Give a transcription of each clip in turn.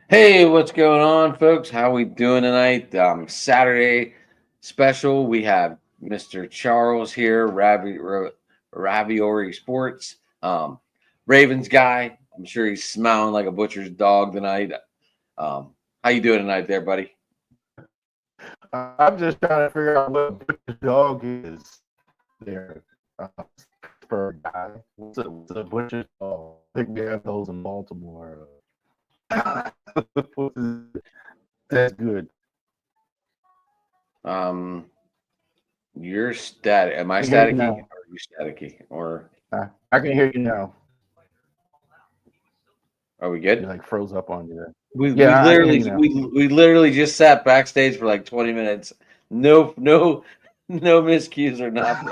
Hey, what's going on, folks? How we doing tonight? Saturday special. We have Mr. Charles here, Raviori Sports, Ravens guy. I'm sure he's smiling like a butcher's dog tonight. How you doing tonight, there, buddy? I'm just trying to figure out what a butcher dog is there. Pittsburgh guy. What's a butcher dog? I think we have those in Baltimore. That's good. Um, you're static. Am I I can hear you staticky? now. Or are you staticky? Or I can hear you now. are we You good? like froze up on you there. We Yeah, I can hear literally you now. we literally just sat backstage for like 20 minutes. No no miscues or nothing.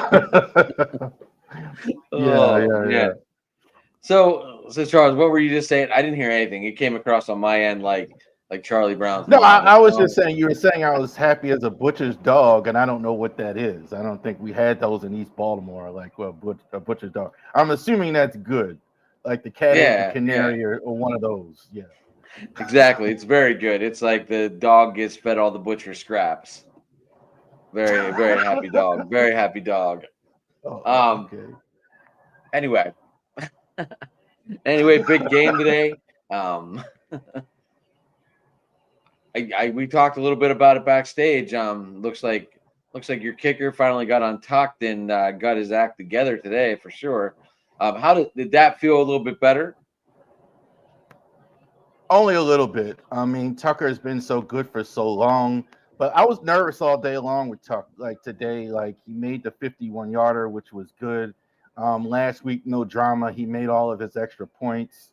Yeah, Oh yeah, yeah. man. So Charles, what were you just saying? I didn't hear anything. It came across on my end like Charlie Brown's No, mom. I was just saying you were saying I was happy as a butcher's dog, and I don't know what that is. I don't think we had those in East Baltimore, like a butcher's dog. I'm assuming that's good, like the cat ate the Yeah, yeah, canary or one of those. Yeah. exactly. It's very good. It's like the dog gets fed all the butcher scraps. Very happy dog. Very happy dog. Um. Okay. Anyway, anyway, big game today. Um. We talked a little bit about it backstage. Looks like your kicker finally got untucked and got his act together today for sure. How did that feel a little bit better? Only a little bit. I mean, Tucker has been so good for so long, but I was nervous all day long with Tuck. Like today, like he made the 51 yarder, which was good. Last week, no drama. He made all of his extra points.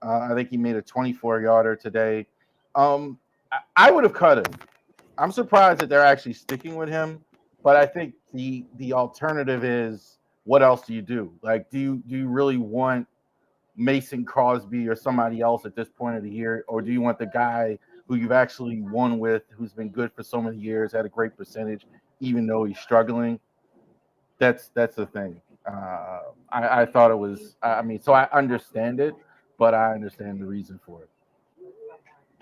I think he made a 24 yarder today. I would have cut him. I'm surprised that they're actually sticking with him, but I think the alternative is what else do you do? Like, do you really want Mason Crosby or somebody else at this point of the year, or do you want the guy who you've actually won with, who's been good for so many years, had a great percentage, even though he's struggling? That's the thing. I thought it was. I mean, so I understand it, but I understand the reason for it.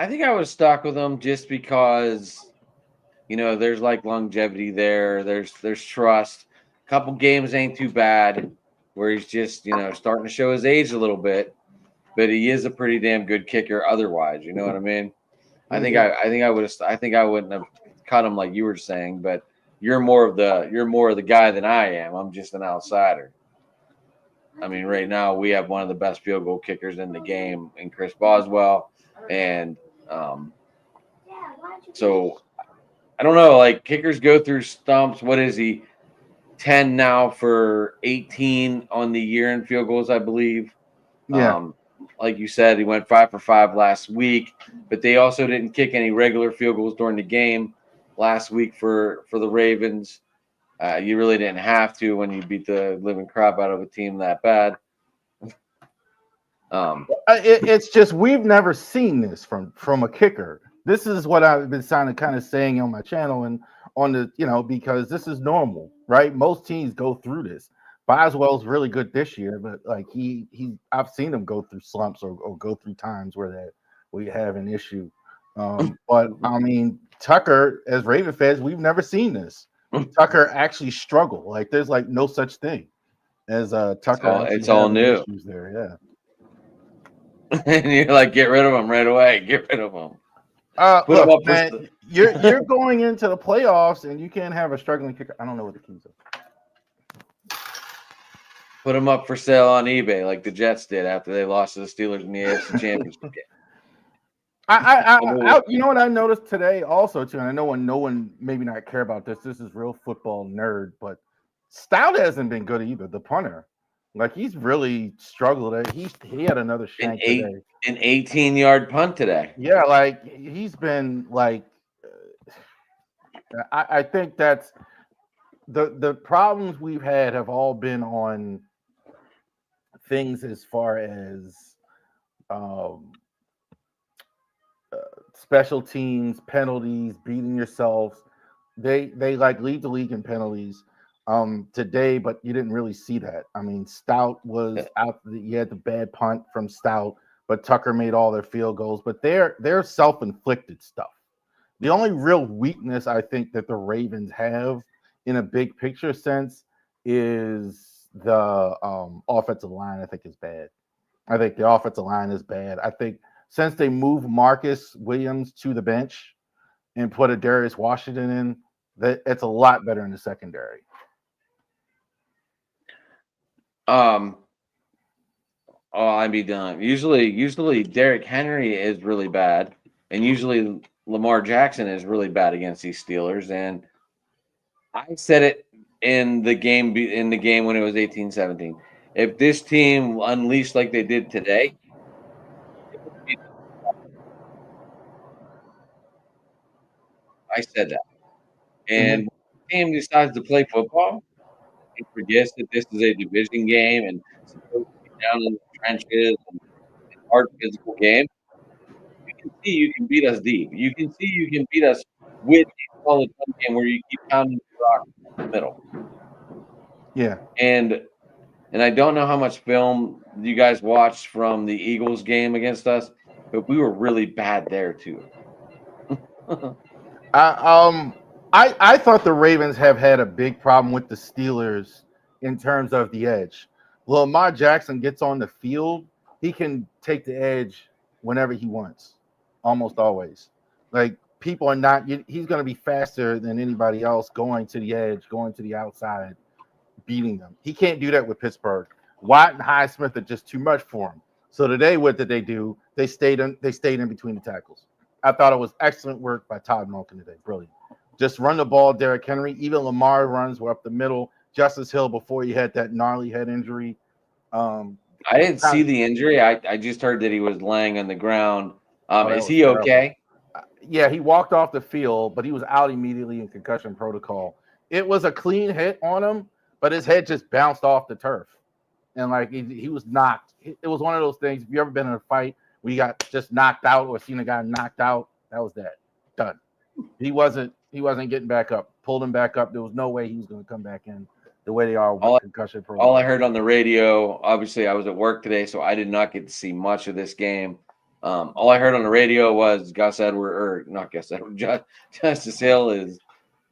I think I was stuck with him just because there's like longevity there. There's trust. Couple games ain't too bad where he's just starting to show his age a little bit, but he is a pretty damn good kicker otherwise. You know what I mean? Mm-hmm. I think I wouldn't have cut him like you were saying, but you're more of the guy than I am. I'm just an outsider. I mean, right now we have one of the best field goal kickers in the game in Chris Boswell, and um, so I don't know. Like kickers go through stumps. What is he? 10 now for 18 on the year in field goals, I believe. Yeah. Um, like you said, he went 5 for 5 last week, but they also didn't kick any regular field goals during the game last week for the Ravens. You really didn't have to when you beat the living crap out of a team that bad. Um, It's just we've never seen this from a kicker. This is what I've been kind of saying on my channel and on the because this is normal, right? Most teams go through this. Boswell's really good this year, but like he I've seen him go through slumps or go through times where you have an issue. But I mean Tucker, as Raven fans, we've never seen this. Tucker actually struggle. Like there's like no such thing as Tucker actually it's all having new, issues there. Yeah. and you're like, get rid of him right away. Get rid of him. Put him Look, up for man, you're going into the playoffs and you can't have a struggling kicker. I don't know what the keys are. put him up for sale on eBay like the Jets did after they lost to the Steelers in the AFC Championship game. You know what I noticed today also too, and I know when no one maybe not care about this. This is real football nerd, but Stout hasn't been good either. The punter, like he's really struggled. He had another An shank eight today. an 18-yard punt today. Yeah, like he's been like. I think that's the problems we've had have all been on things as far as um, uh, special teams, penalties, beating yourselves. They like lead the league in penalties today, but you didn't really see that. I mean, Stout was out. You had the bad punt from Stout, but Tucker made all their field goals. But they're self-inflicted stuff. The only real weakness I think that the Ravens have in a big picture sense is the offensive line. I think is bad. I think the offensive line is bad. I think since they moved Marcus Williams to the bench and put a Darius Washington in, that it's a lot better in the secondary. I'd be done. Usually Derrick Henry is really bad, and usually Lamar Jackson is really bad against these Steelers. And I said it in the game when it was 18-17. If this team unleashed like they did today, I said that. And when the team decides to play football, it forgets that this is a division game and it's supposed to be down in the trenches and hard physical game. You can see you can beat us deep. You can see you can beat us with a solid run game where you keep pounding the rock in the middle. Yeah. And I don't know how much film you guys watched from the Eagles game against us, but we were really bad there too. I thought the Ravens have had a big problem with the Steelers in terms of the edge. Lamar Jackson gets on the field, he can take the edge whenever he wants, almost always. Like people are not, he's going to be faster than anybody else going to the edge, going to the outside, beating them. He can't do that with Pittsburgh. Watt and Highsmith are just too much for him. So today, what did they do? They stayed in between the tackles. I thought it was excellent work by Todd Monken today. Brilliant. Just run the ball, Derrick Henry. Even Lamar runs were up the middle. Justice Hill, before he had that gnarly head injury. I didn't see the injury. I just heard that he was laying on the ground. Is he terrible. okay? Yeah, he walked off the field, but he was out immediately in concussion protocol. It was a clean hit on him, but his head just bounced off the turf. And like he was knocked. It was one of those things. If you ever been in a fight where you got just knocked out or seen a guy knocked out, that was that. Done. He wasn't getting back up. Pulled him back up. There was no way he was going to come back in the way they are with concussion protocol. All I heard on the radio, obviously I was at work today, so I did not get to see much of this game. All I heard on the radio was Justice Hill is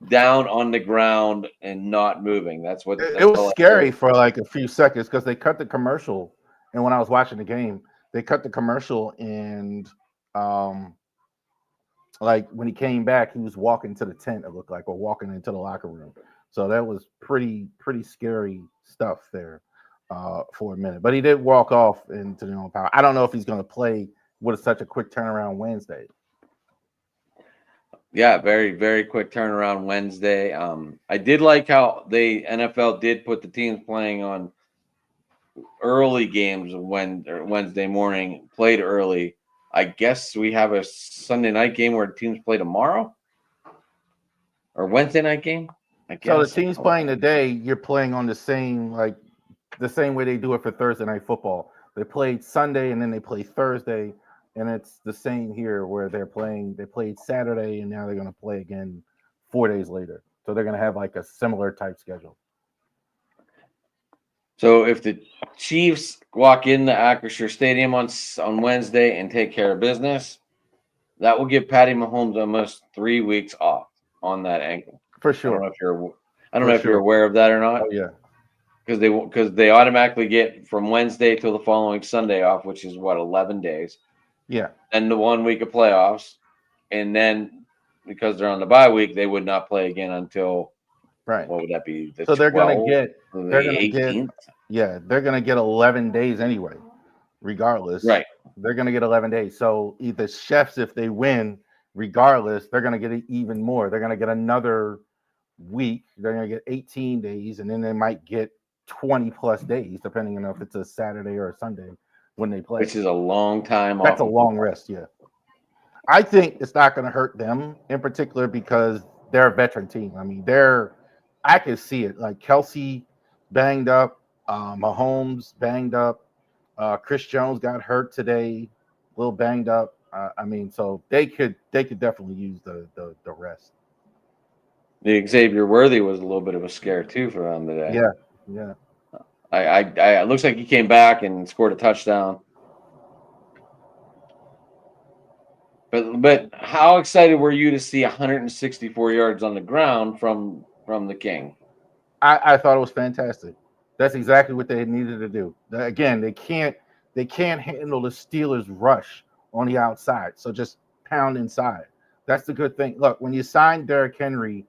down on the ground and not moving. That's what it was scary for like a few seconds because they cut the commercial. And when I was watching the game, they cut the commercial and like when he came back, he was walking to the tent, it looked like, or walking into the locker room. So that was pretty scary stuff there for a minute. But he did walk off into the own power. I don't know if he's going to play with such a quick turnaround Wednesday. Yeah, very, very quick turnaround Wednesday. I did like how the NFL did put the teams playing on early games Wednesday morning, played early. I guess we have a Sunday night game where teams play tomorrow or Wednesday night game. I guess. So the teams playing today, you're playing on the same way they do it for Thursday night football. They played Sunday and then they play Thursday, and it's the same here where they played Saturday and now they're going to play again 4 days later. So they're going to have like a similar type schedule. So if the Chiefs walk into Acrisure Stadium on Wednesday and take care of business, that will give Patty Mahomes almost 3 weeks off on that ankle. For sure. I don't know if you're aware of that or not. Oh yeah. Because they automatically get from Wednesday till the following Sunday off, which is 11 days. Yeah. Then the 1 week of playoffs, and then because they're on the bye week, they would not play again until. Right. What would that be? So they're going to get 18th? They're going to get 11 days anyway, regardless. Right. They're going to get 11 days. So the Chefs, if they win, regardless, they're going to get even more. They're going to get another week. They're going to get 18 days, and then they might get 20 plus days, depending on if it's a Saturday or a Sunday when they play. Which is a long time. That's a long rest, yeah. I think it's not going to hurt them in particular because they're a veteran team. I mean, I can see it. Like Kelsey banged up, Mahomes banged up, Chris Jones got hurt today, a little banged up. I mean, so they could definitely use the rest. The Xavier Worthy was a little bit of a scare too for them today. Yeah. It looks like he came back and scored a touchdown. But how excited were you to see 164 yards on the ground from the King? I thought it was fantastic. That's exactly what they needed to do. Again, they can't handle the Steelers' rush on the outside, so just pound inside. That's the good thing. Look, when you signed Derrick Henry,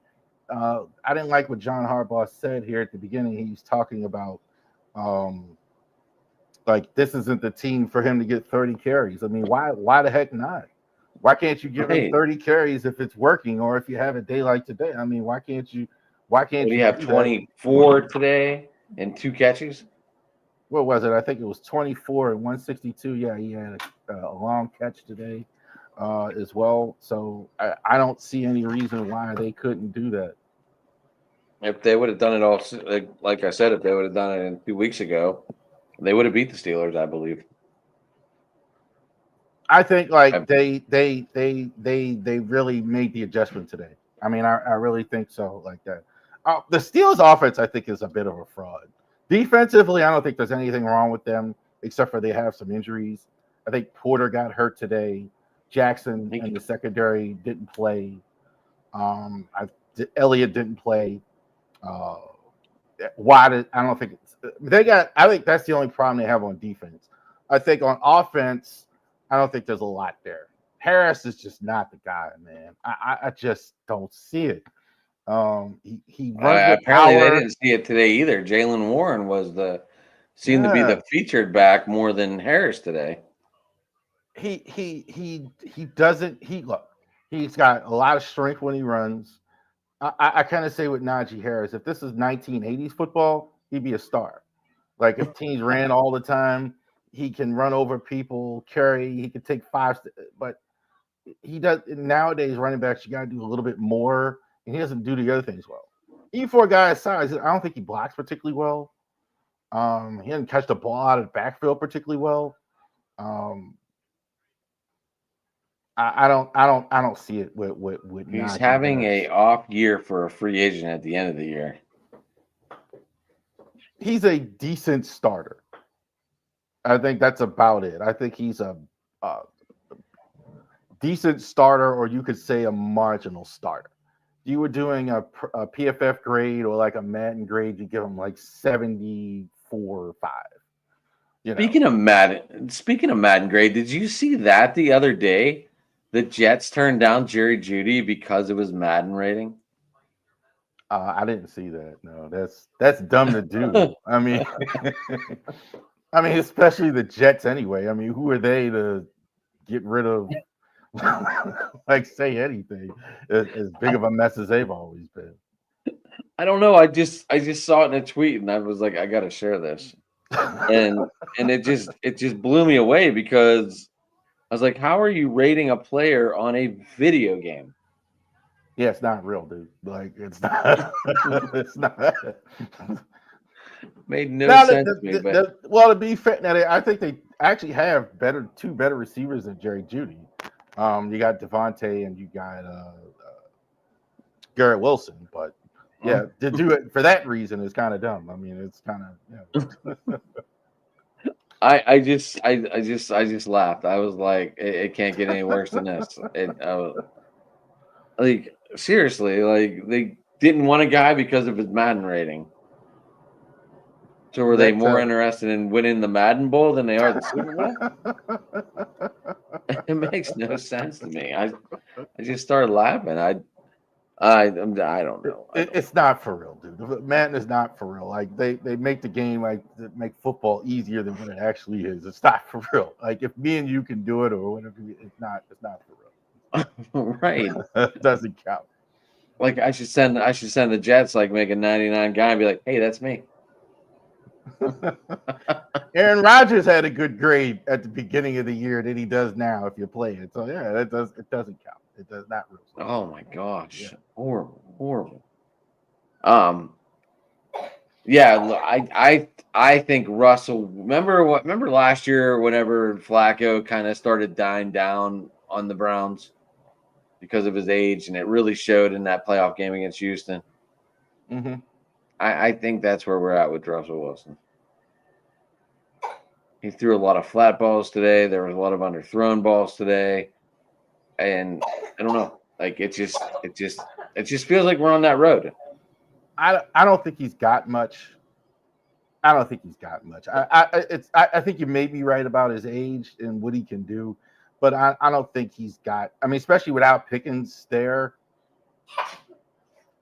I didn't like what John Harbaugh said here at the beginning. He was talking about um, like this isn't the team for him to get 30 carries. I mean, why the heck not? Why can't you give him Right. 30 carries if it's working, or if you have a day like today? I mean, why can't you? Why What can't do you you have? do that? 24 today and 2 catches. What was it? I think it was 24 and 162. Yeah, he had a long catch today as well. So I don't see any reason why they couldn't do that. If they would have done it all, like I said, if they would have done it 2 weeks ago, they would have beat the Steelers, I believe. I think like I- they really made the adjustment today. I mean, I really think so. Like that. The Steelers offense, I think, is a bit of a fraud. Defensively, I don't think there's anything wrong with them except for they have some injuries. I think Porter got hurt today. Jackson and the secondary didn't play. Elliott didn't play. Uh, I don't think they got. I think that's the only problem they have on defense. I think on offense, I don't think there's a lot there. Harris is just not the guy, man. I just don't see it. He runs with Apparently, they power. didn't see it today either. Jalen Warren seemed to be Yeah, the featured back more than Harris today. he doesn't. He's got a lot of strength when he runs. I kind of say with Najee Harris, if this is 1980s football, he'd be a star. Like if teams ran all the time, he can run over people, carry. He could take five, but he does nowadays. Running backs, you got to do a little bit more, and he doesn't do the other things well. Even for a guy his size, I don't think he blocks particularly well. He doesn't catch the ball out of the backfield particularly well. Um, I don't see it with He's Najee having a Harris. off year for a free agent at the end of the year. He's a decent starter. I think that's about it. I think he's a decent starter, or you could say a marginal starter. If you were doing a PFF grade or like a Madden grade, you give him like 74 or 5. Speaking of Madden grade, did you see that the other day? The Jets turned down Jerry Jeudy because of his Madden rating. I didn't see that. No, that's dumb to do. I mean, I mean, especially the Jets anyway. I mean, who are they to get rid of? Like, say anything as big of a mess as they've always been. I don't know. I just saw it in a tweet and I was like, I gotta share this. And it just blew me away because I was like, how are you rating a player on a video game? Yeah, it's not real, dude. Like, it's not. It's not. Made no Now, sense to me, but well, to be fair, now I think they actually have two better receivers than Jerry Jeudy. You got Devontae and you got Garrett Wilson, but yeah, to do it for that reason is kind of dumb. I mean, it's kind of I just laughed. I was like, it can't get any worse than this. Like seriously, like they didn't want a guy because of his Madden rating. So were they that's more interested in winning the Madden Bowl than they are the Super Bowl? It makes no sense to me. I just started laughing. don't know. It's not for real, dude. Madden is not for real. Like they make the game like make football easier than what it actually is. It's not for real. Like if me and you can do it or whatever, it's not for real. Right. It doesn't count. Like I should send the Jets like make a 99 guy and be like, hey, that's me. Aaron Rodgers had a good grade at the beginning of the year that he does now if you play it. So yeah, it doesn't count. It does not really. Oh my gosh. Yeah. Horrible. Yeah, I think Russell. Remember last year whenever Flacco kind of started dying down on the Browns because of his age, and it really showed in that playoff game against Houston. Mm-hmm. I think that's where we're at with Russell Wilson. He threw a lot of flat balls today. There was a lot of underthrown balls today. and I don't know. Like it just feels like we're on that road. I don't think he's got much. I don't think he's got much. I think you may be right about his age and what he can do, but I don't think he's got. I mean, especially without Pickens there.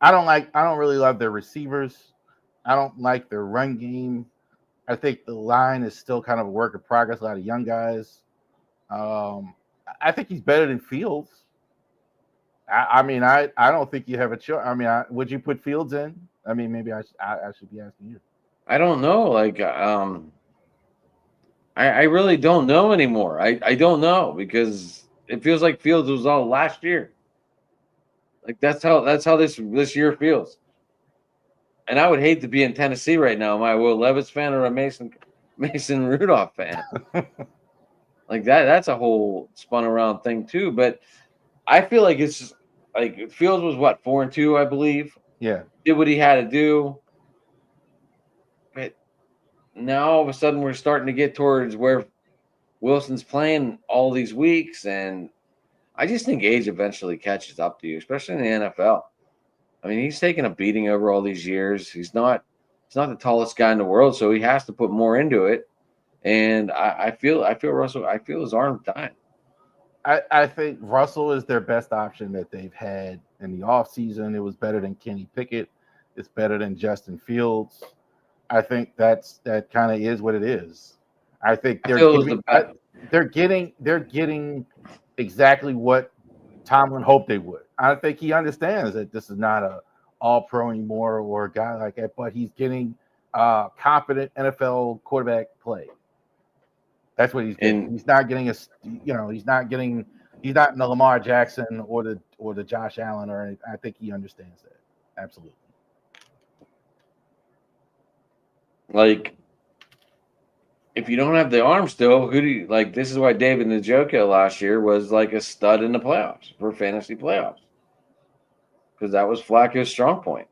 I don't really love their receivers. I don't like their run game. I think the line is still kind of a work in progress. A lot of young guys. I think he's better than Fields. I mean, I don't think you have a choice. I mean, would you put Fields in? I mean, maybe I should be asking you. I don't know. Like, I really don't know anymore. I don't know because it feels like Fields was all last year. Like that's how this year feels. And I would hate to be in Tennessee right now. Am I a Will Levis fan or a Mason Rudolph fan? Like that's a whole spun around thing too. But I feel like it's just, like Fields was what 4-2, I believe. Yeah, did what he had to do. But now all of a sudden we're starting to get towards where Wilson's playing all these weeks, and I just think age eventually catches up to you, especially in the NFL. I mean, he's taken a beating over all these years. He's not the tallest guy in the world, so he has to put more into it. And I feel Russell. I feel his arm's dying. I think Russell is their best option that they've had in the offseason. It was better than Kenny Pickett. It's better than Justin Fields. I think that kind of is what it is. I think they're getting exactly what Tomlin hoped they would. I think he understands that this is not a all-pro anymore or a guy like that, but he's getting competent NFL quarterback play. That's what he's getting. He's not getting he's not in the Lamar Jackson or the Josh Allen or anything. I think he understands that. Absolutely. Like, if you don't have the arm still, who do you like? This is why David Njoku last year was like a stud in the playoffs for fantasy playoffs, because that was Flacco's strong point.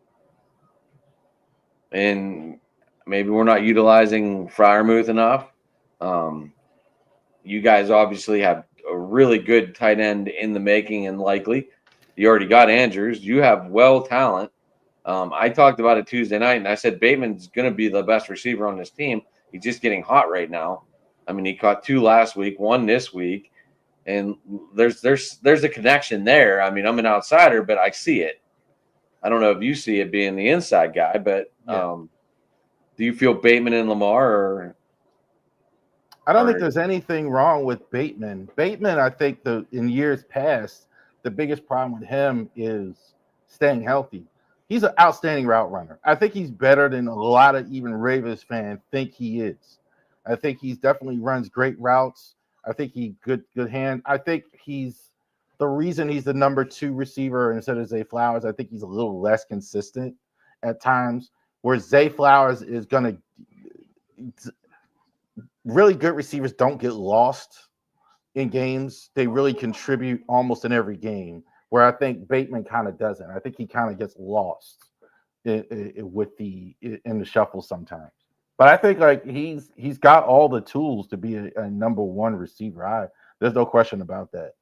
And maybe we're not utilizing Freiermuth enough. You guys obviously have a really good tight end in the making, and likely you already got Andrews. You have talent. I talked about it Tuesday night, and I said Bateman's going to be the best receiver on this team. He's just getting hot right now. I mean, he caught 2 last week, 1 this week, and there's a connection there. I mean, I'm an outsider, but I see it. I don't know if you see it being the inside guy, but do you feel Bateman and Lamar are? I don't think there's anything wrong with Bateman. Bateman, I think in years past, the biggest problem with him is staying healthy. He's an outstanding route runner. I think he's better than a lot of even Ravens fans think he is. I think he's definitely runs great routes. I think he good hand. I think he's the reason he's the number 2 receiver instead of Zay Flowers. I think he's a little less consistent at times, where Zay Flowers is going to really good receivers don't get lost in games. They really contribute almost in every game, where I think Bateman kind of doesn't. I think he kind of gets lost in the shuffle sometimes. But I think like he's got all the tools to be a number 1 receiver. There's no question about that.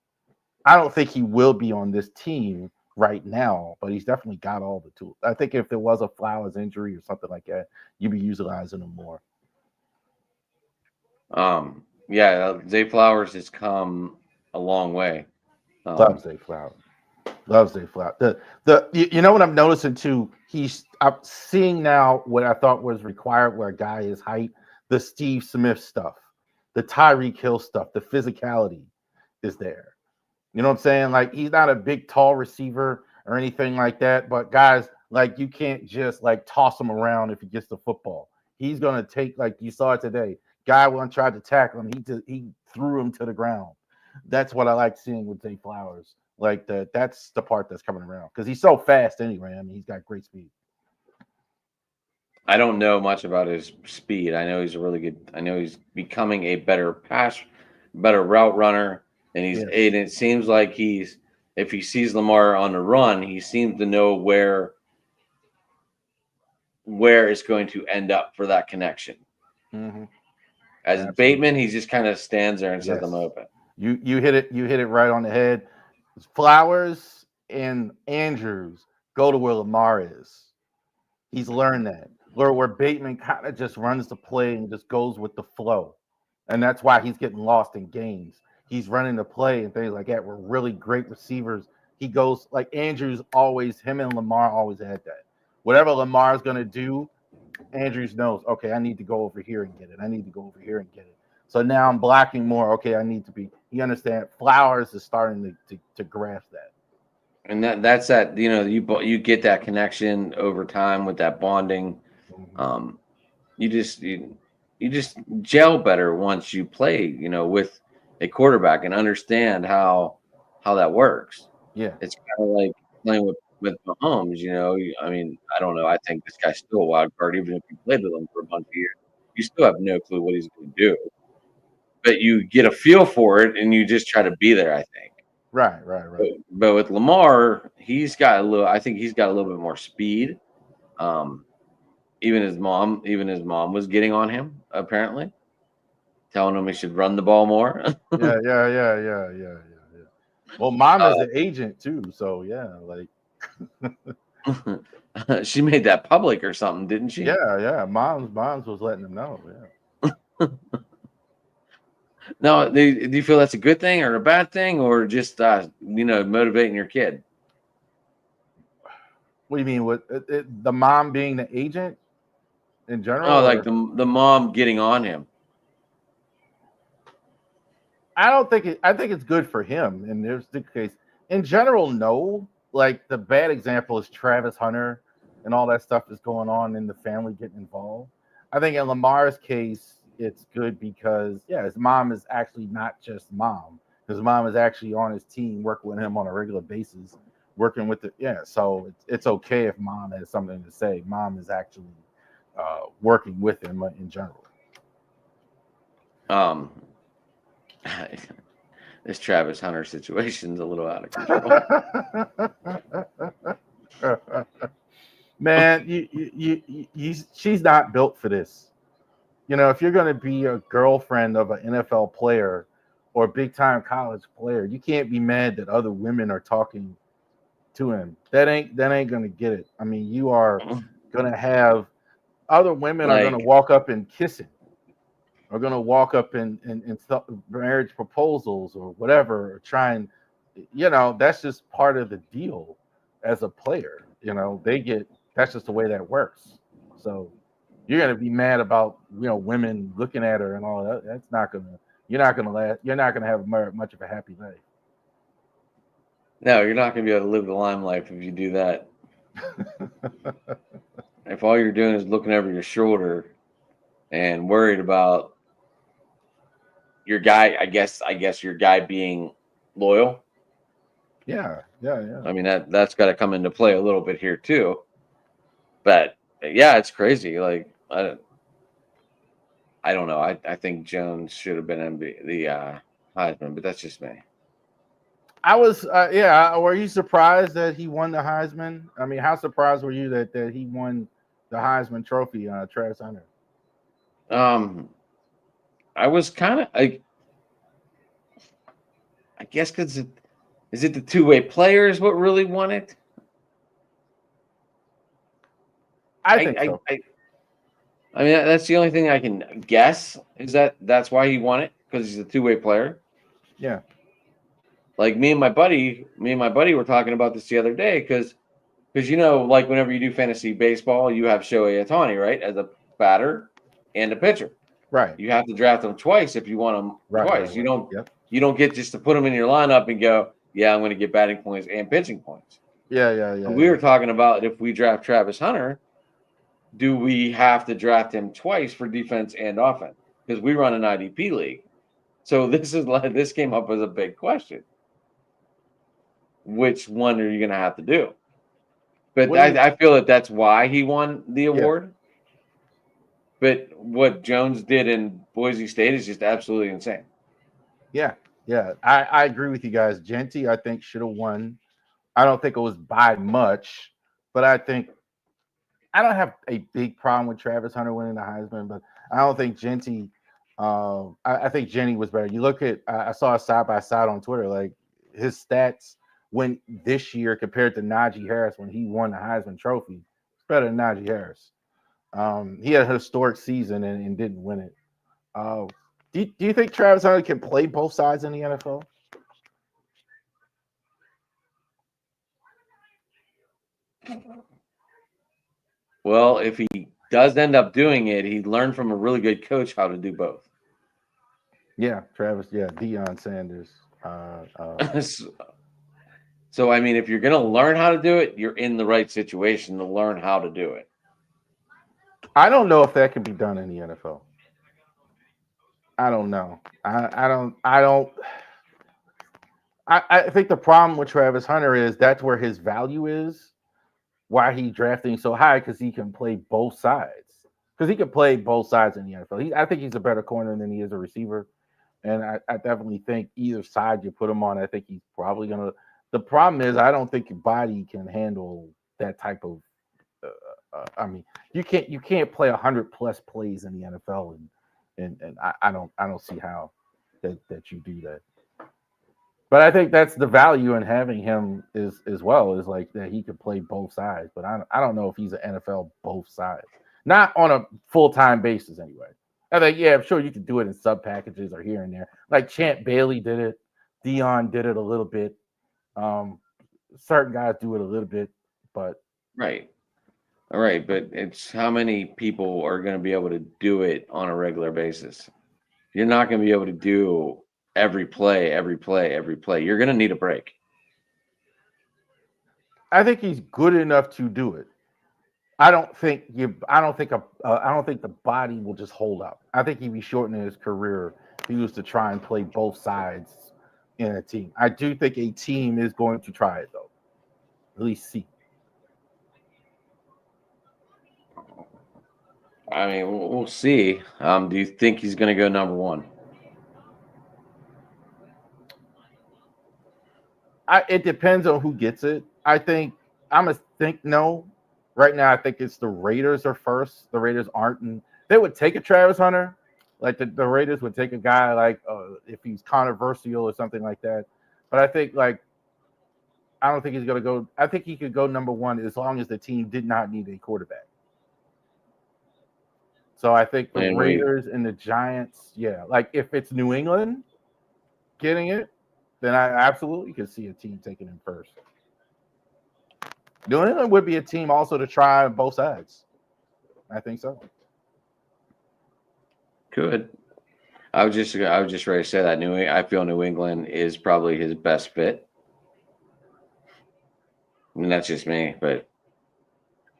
I don't think he will be on this team right now, but he's definitely got all the tools. I think if there was a Flowers injury or something like that, you'd be utilizing him more. Zay Flowers has come a long way. Love Zay Flowers. You know what I'm noticing too? I'm seeing now what I thought was required where a guy is height, the Steve Smith stuff, the Tyreek Hill stuff, the physicality is there. You know what I'm saying? Like, he's not a big, tall receiver or anything like that, but guys, like, you can't just like toss him around if he gets the football. He's gonna take, like you saw it today. Guy one tried to tackle him, he threw him to the ground. That's what I like seeing with Zay Flowers. Like that's the part that's coming around because he's so fast anyway. I mean, he's got great speed. I don't know much about his speed. I know he's becoming a better route runner, and and it seems like if he sees Lamar on the run, he seems to know where it's going to end up for that connection. Mm-hmm. As Bateman, he just kind of stands there and sets them open. You hit it right on the head. Flowers and Andrews go to where Lamar is. He's learned that. Where Bateman kind of just runs the play and just goes with the flow. And that's why he's getting lost in games. He's running the play and things like that. We're really great receivers. He goes like Andrews always, him and Lamar always had that. Whatever Lamar's going to do, Andrews knows, okay, I need to go over here and get it. I need to go over here and get it. So now I'm blocking more. Okay, I need to be. You understand? Flowers is starting to grasp that. And that's that, you get that connection over time with that bonding. You just gel better once you play, with a quarterback and understand how that works. Yeah. It's kind of like playing with Mahomes, I mean, I don't know. I think this guy's still a wild card, even if you played with him for a bunch of years. You still have no clue what he's going to do. But you get a feel for it and you just try to be there, I think. Right. But with Lamar, I think he's got a little bit more speed. Even his mom was getting on him, apparently, telling him he should run the ball more. Yeah. Well, mom is an agent too, so yeah, like she made that public or something, didn't she? Yeah. Mom's was letting him know. Yeah. No, do you feel that's a good thing or a bad thing, or just motivating your kid? What do you mean? With the mom being the agent in general? Oh, like the mom getting on him. I think it's good for him, and there's the case. In general, no. Like the bad example is Travis Hunter and all that stuff is going on in the family getting involved. I think in Lamar's case, it's good because his mom is actually not just mom. His mom is actually on his team, working with him on a regular basis, working with so it's okay if mom has something to say. Mom is actually working with him in general. This Travis Hunter situation's a little out of control. Man, she's not built for this. If you're going to be a girlfriend of an NFL player or a big-time college player, you can't be mad that other women are talking to him. That ain't going to get it. I mean, you are going to have other women are going to walk up and kiss him. Are going to walk up and marriage proposals or whatever, or try and, that's just part of the deal as a player. That's just the way that works. So you're going to be mad about, women looking at her and all that. That's not going to, you're not going to have much of a happy life. No, you're not going to be able to live the limelight if you do that. If all you're doing is looking over your shoulder and worried about your guy, I guess your guy being loyal. Yeah. I mean, that's got to come into play a little bit here too. But yeah, it's crazy. Like I don't know. I think Jones should have been the Heisman, but that's just me. I was Were you surprised that he won the Heisman? I mean, how surprised were you that he won the Heisman Trophy, Travis Hunter? I was kind of I guess because is it the two-way players what really won it? I think so. I mean, that's the only thing I can guess is that's why he won it, because he's a two-way player. Yeah. Like me and my buddy were talking about this the other day because like whenever you do fantasy baseball, you have Shohei Ohtani, right, as a batter and a pitcher. Right. You have to draft them twice if you want them twice. Right. You don't get just to put them in your lineup and go, yeah, I'm going to get batting points and pitching points. Yeah. We were talking about if we draft Travis Hunter, do we have to draft him twice for defense and offense? Because we run an IDP league. So this came up as a big question. Which one are you going to have to do? But I feel that's why he won the award. But what Jones did in Boise State is just absolutely insane. Yeah. I agree with you guys. Genty, I think, should have won. I don't think it was by much, but I don't have a big problem with Travis Hunter winning the Heisman, but I don't think Genty. I think Jenny was better. You look at, I saw a side by side on Twitter, like his stats when this year compared to Najee Harris when he won the Heisman Trophy. It's better than Najee Harris. He had a historic season and didn't win it. Do you think Travis Hunter can play both sides in the NFL? Well, if he does end up doing it, he learned from a really good coach how to do both. Yeah, Travis. Yeah, Deion Sanders. So, I mean, if you're going to learn how to do it, you're in the right situation to learn how to do it. I don't know if that can be done in the NFL. I don't know. I think the problem with Travis Hunter is that's where his value is. Why he's drafting so high because he can play both sides. Because he can play both sides in the NFL. I think he's a better corner than he is a receiver. And I definitely think either side you put him on, I think he's probably going to. The problem is I don't think your body can handle that type of. I mean, you can't play 100+ plays in the NFL, and I don't see how that you do that. But I think that's the value in having him is as well is like that he could play both sides. But I don't know if he's an NFL both sides, not on a full-time basis anyway. I think I'm sure you could do it in sub packages or here and there. Like Champ Bailey did it, Deion did it a little bit. Certain guys do it a little bit, but right. All right, but it's how many people are going to be able to do it on a regular basis? You're not going to be able to do every play. You're going to need a break. I think he's good enough to do it. I don't think the body will just hold up. I think he'd be shortening his career if he was to try and play both sides in a team. I do think a team is going to try it though. At least see. I mean, we'll see. Do you think he's going to go number one? It depends on who gets it. I'm gonna think no. Right now, I think it's the Raiders are first. The Raiders aren't. And they would take a Travis Hunter. Like the Raiders would take a guy like if he's controversial or something like that. But I think I don't think he's gonna go. I think he could go number one as long as the team did not need a quarterback. So I think the Raiders and the Giants, like if it's New England getting it, then I absolutely could see a team taking him first. New England would be a team also to try both sides. I think so. Good. I was just ready to say that I feel New England is probably his best fit. And that's just me, but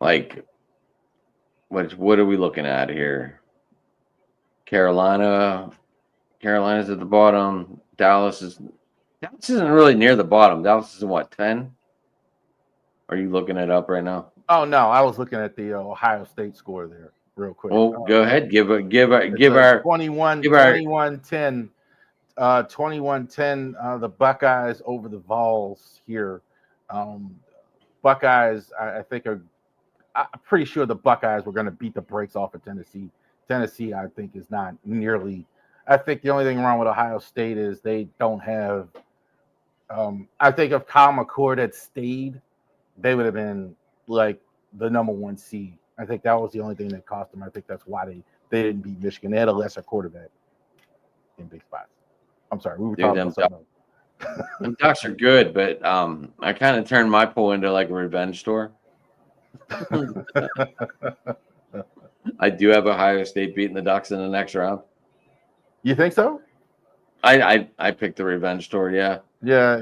like what are we looking at here? Carolina's at the bottom. Dallas isn't really near the bottom. Dallas is in what, 10? Are you looking it up right now? Oh no, I was looking at the Ohio State score there real quick. Well, go ahead. Give our 21-10. 21-10, the Buckeyes over the Vols here. Buckeyes, I think I'm pretty sure the Buckeyes were going to beat the brakes off of Tennessee. Tennessee, I think, is not nearly. I think the only thing wrong with Ohio State is they don't have. I think if Kyle McCord had stayed, they would have been like the number one seed. I think that was the only thing that cost them. I think that's why they didn't beat Michigan. They had a lesser quarterback in big spots. I'm sorry, we were talking about something. Them Ducks are good, but I kind of turned my poll into like a revenge store. I do have Ohio State beating the Ducks in the next round. You think so? I picked the revenge store. Yeah. Yeah.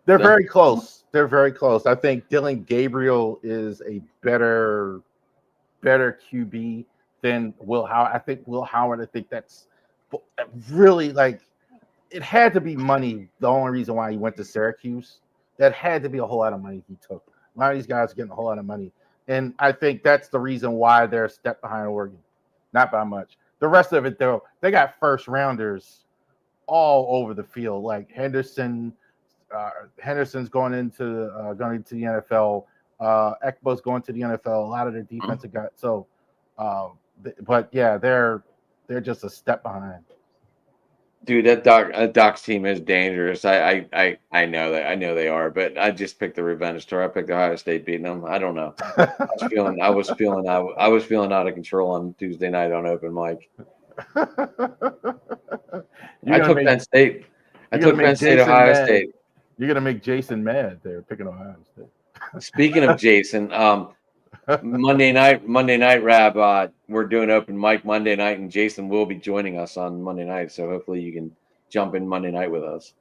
They're very close. I think Dylan Gabriel is a better QB than Will Howard. I think Will Howard. I think that's really like it had to be money. The only reason why he went to Syracuse, that had to be a whole lot of money he took. A lot of these guys are getting a whole lot of money, and I think that's the reason why they're a step behind Oregon. Not by much. The rest of it, though, they got first rounders all over the field. Like Henderson's going into the NFL. Ekbo's going to the NFL. A lot of their defensive guys. So, but yeah, they're just a step behind. Dude, that Doc's team is dangerous. I know that. I know they are, but I just picked the revenge tour. I picked Ohio State beating them. I don't know. I was feeling out of control on Tuesday night on open mic. I took Penn State. Ohio State. You're gonna make Jason mad there picking Ohio State. Speaking of Jason, Monday night, Rab, we're doing open mic Monday night, and Jason will be joining us on Monday night. So hopefully you can jump in Monday night with us.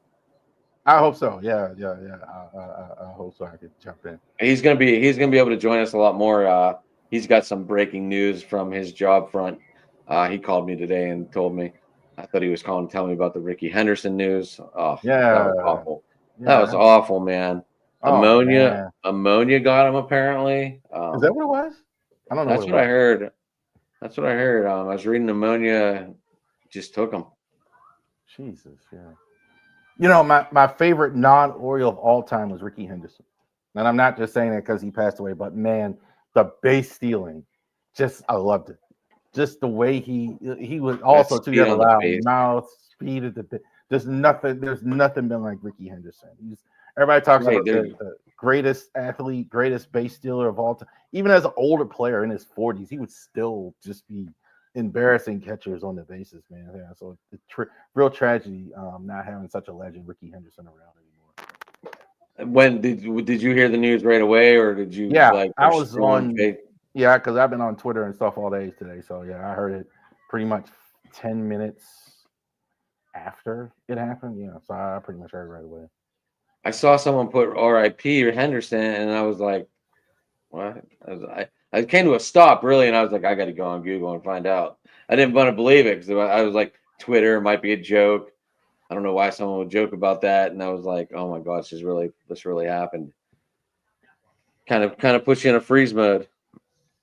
I hope so. Yeah. I hope so. I can jump in. He's gonna be able to join us a lot more. He's got some breaking news from his job front. He called me today and told me. I thought he was calling to tell me about the Ricky Henderson news. Oh, yeah, that was awful. Yeah. That was awful, man. Ammonia got him apparently. Is that what it was? I don't know. That's what I heard. That's what I heard. I was reading pneumonia just took him. Jesus, yeah. You know, my favorite non-Oriole of all time was Ricky Henderson. And I'm not just saying that because he passed away, but man, the base stealing, I loved it. Just the way he was also too loud mouth, speed at the there's nothing been like Ricky Henderson. Everybody talks about the greatest athlete, greatest base stealer of all time. Even as an older player in his 40s, he would still just be embarrassing catchers on the bases, man. Yeah, so it's real tragedy not having such a legend, Ricky Henderson, around anymore. When did you hear the news right away, or did you? Yeah, I was on. Yeah, because I've been on Twitter and stuff all day today. So yeah, I heard it pretty much 10 minutes after it happened. Yeah, so I pretty much heard it right away. I saw someone put R.I.P. Henderson, and I was like, "What?" I came to a stop really, and I was like, "I got to go on Google and find out." I didn't want to believe it because I was like, "Twitter might be a joke." I don't know why someone would joke about that, and I was like, "Oh my gosh, this really happened." Kind of puts you in a freeze mode.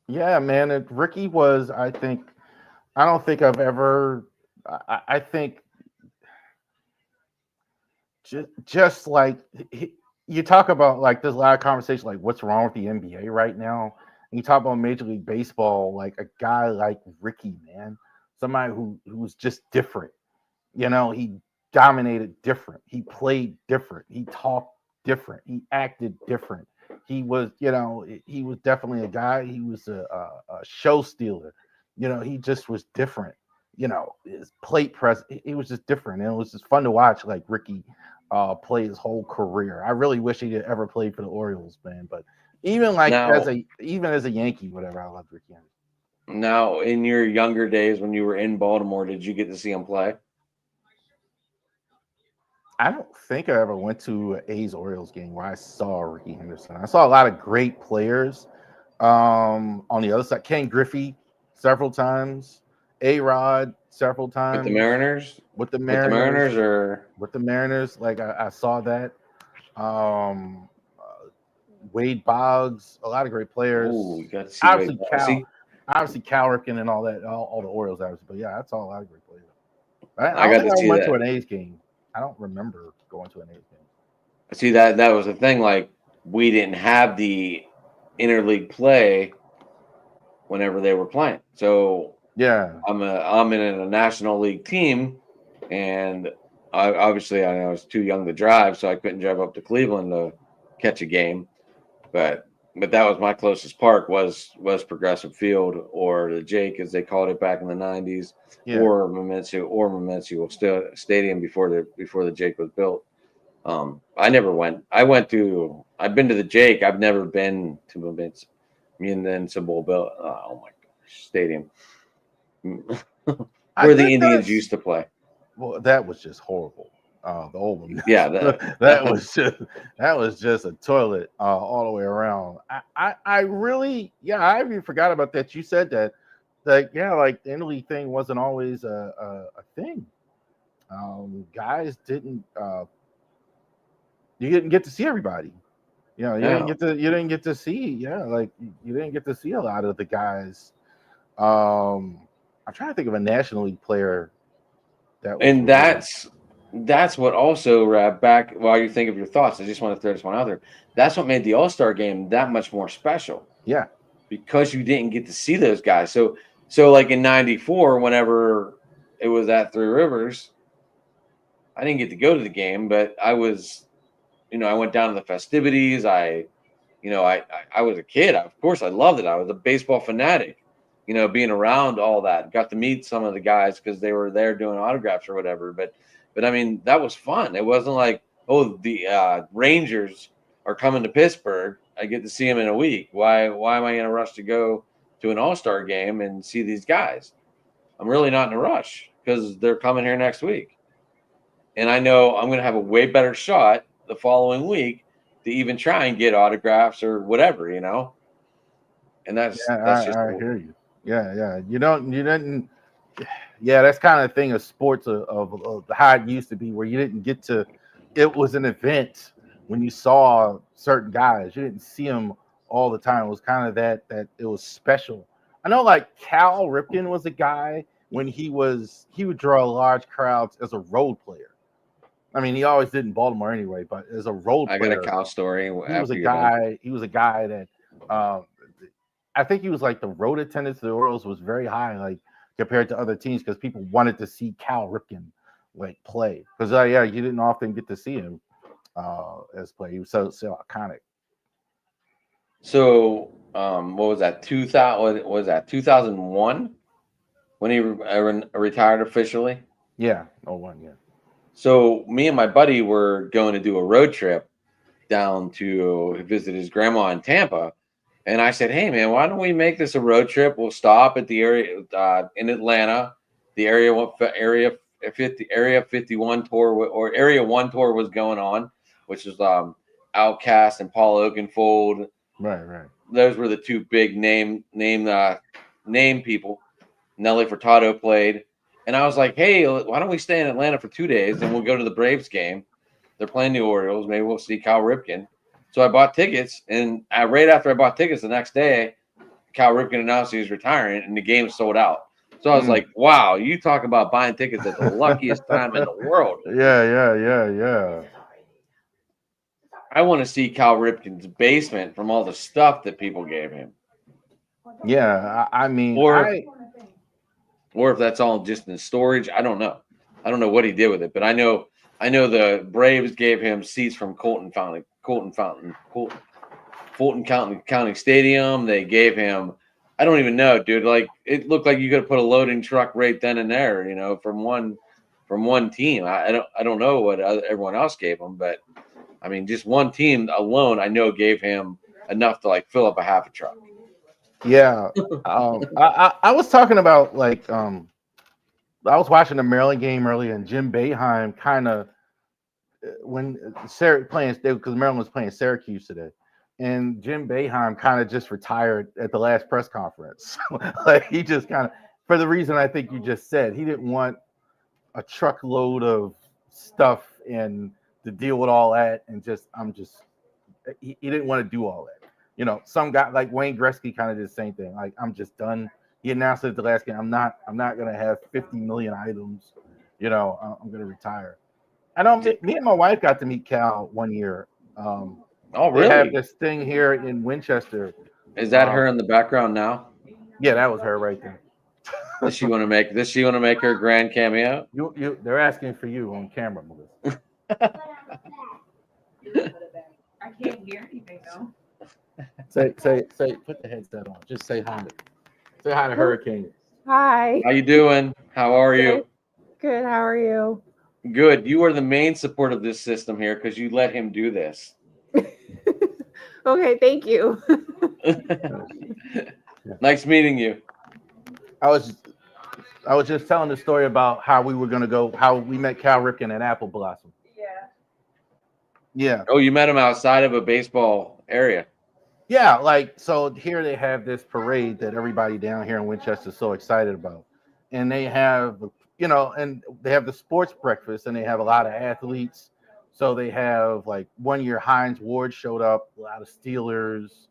Yeah, man. Ricky was, I don't think I've ever. I think just like you talk about, like, there's a lot of conversation like what's wrong with the NBA right now. And you talk about Major League Baseball, like a guy like Ricky, man, somebody who was just different. You know, he dominated different. He played different. He talked different. He acted different. He was, he was definitely a guy. He was a show stealer. He just was different. His plate press, he was just different. And it was just fun to watch, like, Ricky play his whole career. I really wish he had ever played for the Orioles, man. But even as a Yankee, whatever, I loved Ricky Henderson. Now, in your younger days when you were in Baltimore, did you get to see him play? I don't think I ever went to an A's-Orioles game where I saw Ricky Henderson. I saw a lot of great players on the other side. Ken Griffey several times. A-Rod several times. With the Mariners? With the Mariners, like I saw that. Wade Boggs, a lot of great players. Ooh, you got to see obviously Cal Ripken and all that, all the Orioles, obviously. But yeah, I saw a lot of great players. I went to an A's game. I don't remember going to an A's game. See, that was the thing. Like, we didn't have the interleague play whenever they were playing. So yeah, I'm in a National League team, and I was too young to drive, so I couldn't drive up to Cleveland to catch a game. But that was my closest park was Progressive Field, or the Jake, as they called it back in the 90s, or Momencio Stadium before the Jake was built. I never went. I've been to the Jake. I've never been to Momencio. Oh my gosh, stadium where the Indians used to play. Well, that was just horrible. The old one. Yeah, that was just a toilet all the way around. I really, I even forgot about that. You said that, like the interleague thing wasn't always a thing. Guys didn't. You didn't get to see everybody. You didn't get to see. You didn't get to see a lot of the guys. I'm trying to think of a National League player that's what also, Rab, back while you think of your thoughts, I just want to throw this one out there. That's what made the All-Star game that much more special. Yeah. Because you didn't get to see those guys. So like in 94, whenever it was at Three Rivers, I didn't get to go to the game, but I was, I went down to the festivities. I was a kid. Of course, I loved it. I was a baseball fanatic. Being around all that, got to meet some of the guys because they were there doing autographs or whatever. But I mean, that was fun. It wasn't like, oh, the Rangers are coming to Pittsburgh. I get to see them in a week. Why am I in a rush to go to an All-Star game and see these guys? I'm really not in a rush because they're coming here next week. And I know I'm going to have a way better shot the following week to even try and get autographs or whatever, And that's just I hear you. Yeah. You didn't. Yeah, that's kind of the thing of sports of how it used to be, where you didn't get to. It was an event when you saw certain guys. You didn't see them all the time. It was kind of that it was special. I know, like Cal Ripken was a guy when he would draw large crowds as a role player. I mean, he always did in Baltimore anyway, but as a role player, I got a Cal story. He was a guy that I think he was like the road attendance to the Orioles was very high, like compared to other teams, because people wanted to see Cal Ripken like play. Because you didn't often get to see him as play. He was so iconic. So what was that? 2000? Was that 2001 when he retired officially? Yeah, 01, yeah. So me and my buddy were going to do a road trip down to visit his grandma in Tampa. And I said, hey, man, why don't we make this a road trip? We'll stop at the area in Atlanta. The Area 51 tour or Area 1 tour was going on, which is Outkast and Paul Oakenfold. Right. Those were the two big name people. Nelly Furtado played. And I was like, hey, why don't we stay in Atlanta for 2 days and we'll go to the Braves game. They're playing the Orioles. Maybe we'll see Cal Ripken. So I bought tickets, and right after I bought tickets the next day, Cal Ripken announced he was retiring, and the game sold out. So I was like, wow, you talk about buying tickets at the luckiest time in the world. Yeah. I want to see Cal Ripken's basement from all the stuff that people gave him. Yeah, I mean, or if that's all just in storage, I don't know. I don't know what he did with it, but I know the Braves gave him seats from Fulton County Stadium. They gave him, I don't even know, dude. Like it looked like you could have put a loading truck right then and there, from one team. I don't know what everyone else gave him, but I mean, just one team alone, I know gave him enough to like fill up a half a truck. Yeah, I was talking about like I was watching the Maryland game earlier, and Jim Boeheim kind of when because Maryland was playing Syracuse today, and Jim Boeheim kind of just retired at the last press conference. Like he just kind of, for the reason I think you just said, he didn't want a truckload of stuff and to deal with all that, and he didn't want to do all that. Some guy like Wayne Gretzky kind of did the same thing. Like, I'm just done. He announced it at the last game. I'm not gonna have 50 million items. I'm gonna retire. I know me and my wife got to meet Cal one year. Oh, really? They have this thing here in Winchester. Is that her in the background now? Yeah, that was her right there. Does she want to make her grand cameo? They're asking for you on camera, Melissa. I can't hear anything though. Say, put the headset on. Just say hi. Say hi to Hurricane. Hi. How you doing? How are you? Good. How are you? Good. You are the main support of this system here because you let him do this. Okay, thank you. Nice meeting you. I was just telling the story about how we were gonna go, how we met Cal Ripken at Apple Blossom. Yeah. Oh, you met him outside of a baseball area. Yeah, like, so here they have this parade that everybody down here in Winchester is so excited about. And they have, and they have the sports breakfast, and they have a lot of athletes. So they have, like, one year Hines Ward showed up, a lot of Steelers,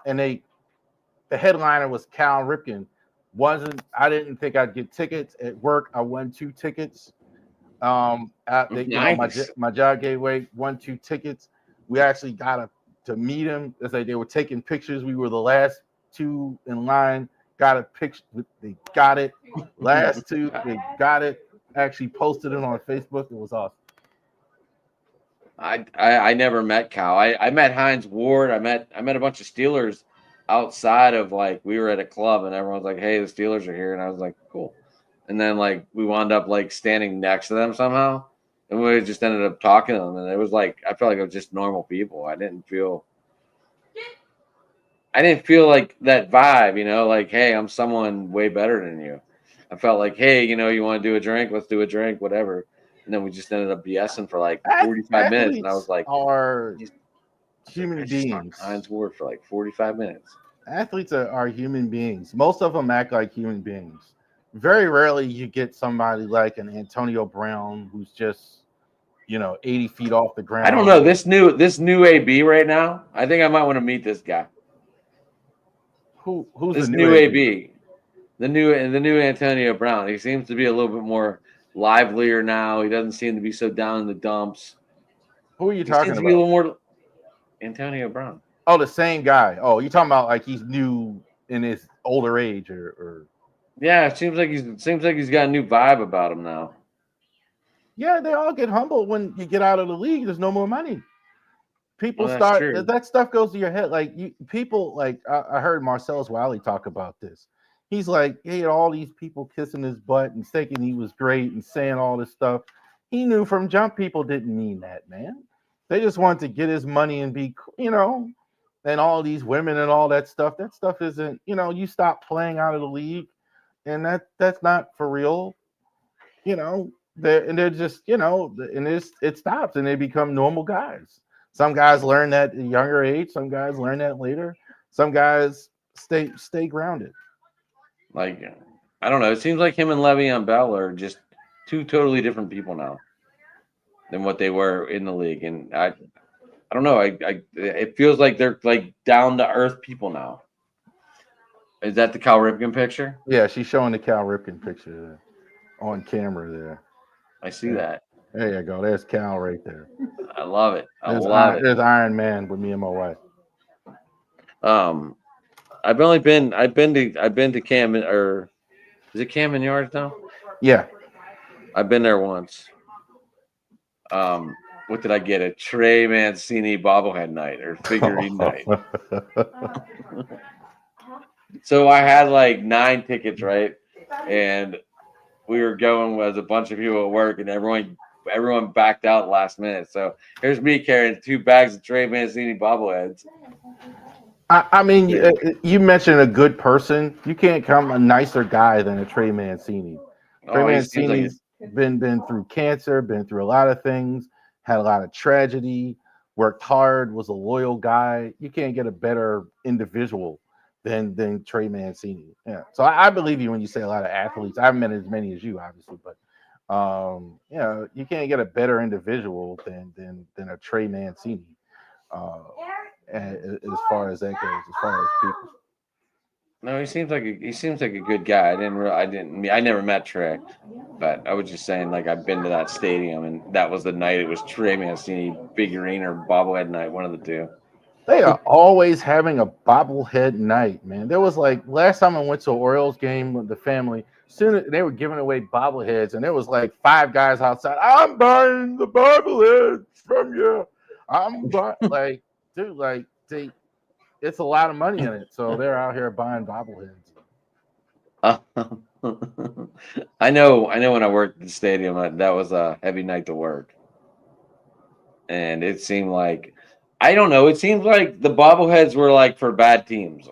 and the headliner was Cal Ripken. I didn't think I'd get tickets at work. I won 2 tickets. Nice. My job gave away 2 tickets. We actually got to meet him. It's like they were taking pictures. We were the last 2 in line. Got a picture. They got it. Last 2, they got it. actually posted it on Facebook. It was awesome. I never met Cal. I met Hines Ward. I met a bunch of Steelers outside of like we were at a club and everyone's like, "Hey, the Steelers are here," and I was like, "Cool." And then like we wound up like standing next to them somehow, and we just ended up talking to them, and it was like I felt like it was just normal people. I didn't feel like that vibe, like, hey, I'm someone way better than you. I felt like, hey, you want to do a drink? Let's do a drink, whatever. And then we just ended up BSing for like 45 minutes. And I was like, are human beings. Heinz Ward for like 45 minutes. Athletes are human beings. Most of them act like human beings. Very rarely you get somebody like an Antonio Brown who's just, 80 feet off the ground. I don't know. This new AB right now, I think I might want to meet this guy. Who's this the new AB? The new Antonio Brown. He seems to be a little bit more livelier now. He doesn't seem to be so down in the dumps. Who are you talking about? Be a little more Antonio Brown. Oh, the same guy. Oh, you're talking about like he's new in his older age, or yeah, it seems like he's got a new vibe about him now. Yeah, they all get humbled when you get out of the league. There's no more money. People start that stuff goes to your head. Like people like I heard Marcellus Wiley talk about this. He's like, he had all these people kissing his butt and thinking he was great and saying all this stuff. He knew from jump people didn't mean that, man. They just wanted to get his money and be, and all these women and all that stuff. That stuff isn't, you stop playing out of the league, and that's not for real. They're just, and it stops and they become normal guys. Some guys learn that at a younger age. Some guys learn that later. Some guys stay grounded. Like, I don't know. It seems like him and Le'Veon Bell are just two totally different people now than what they were in the league. And I don't know. It feels like they're like down to earth people now. Is that the Cal Ripken picture? Yeah, she's showing the Cal Ripken picture on camera there. I see that. There you go. There's Cal right there. I love it. There's Iron Man with me and my wife. I've been to Camden, or is it Camden Yards now? Yeah. I've been there once. What did I get? A Trey Mancini bobblehead night or figurine night. So I had like 9 tickets, right? And we were going with a bunch of people at work, and everyone backed out last minute. So here's me carrying 2 bags of Trey Mancini bobbleheads. I mean, you mentioned a good person. You can't come a nicer guy than a Trey Mancini. Trey Mancini's been through cancer, been through a lot of things, had a lot of tragedy, worked hard, was a loyal guy. You can't get a better individual than Trey Mancini. Yeah. So I believe you when you say a lot of athletes. I haven't met as many as you, obviously, but you can't get a better individual than a Trey Mancini. As far as that goes, as far as people. No, he seems like a good guy. I never met Trey, but I was just saying, like, I've been to that stadium, and that was the night. It was Trey Mancini figurine or bobblehead night, one of the two. They are always having a bobblehead night, man. There was like last time I went to an Orioles game with the family. Soon they were giving away bobbleheads, and there was like 5 guys outside. I'm buying the bobbleheads from you. I'm buying like. Dude, like it's a lot of money in it, so they're out here buying bobbleheads. I know. When I worked at the stadium, that was a heavy night to work, and it seemed like I don't know. It seems like the bobbleheads were like for bad teams.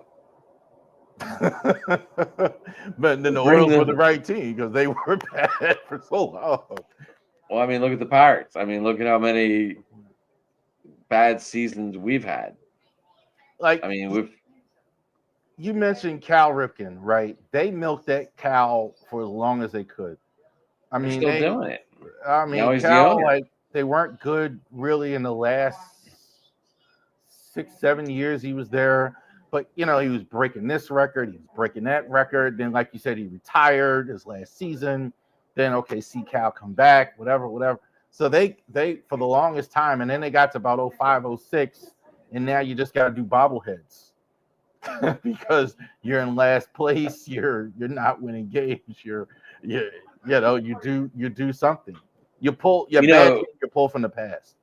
But then the Orioles were the right team because they were bad for so long. Well, I mean, look at the Pirates. I mean, look at how many bad seasons we've had. Like, I mean, you mentioned Cal Ripken, right? They milked that cow for as long as they could. I mean, they're still doing it. I mean, Cal, like, they weren't good really in the last 6-7 years he was there. But, he was breaking this record. He was breaking that record. Then, like you said, he retired his last season. Then, okay, see Cal come back, whatever. So they for the longest time, and then they got to about 05, 06, and now you just got to do bobbleheads because you're in last place. You're not winning games. you do something. You pull your You bad know, team, you pull from the past.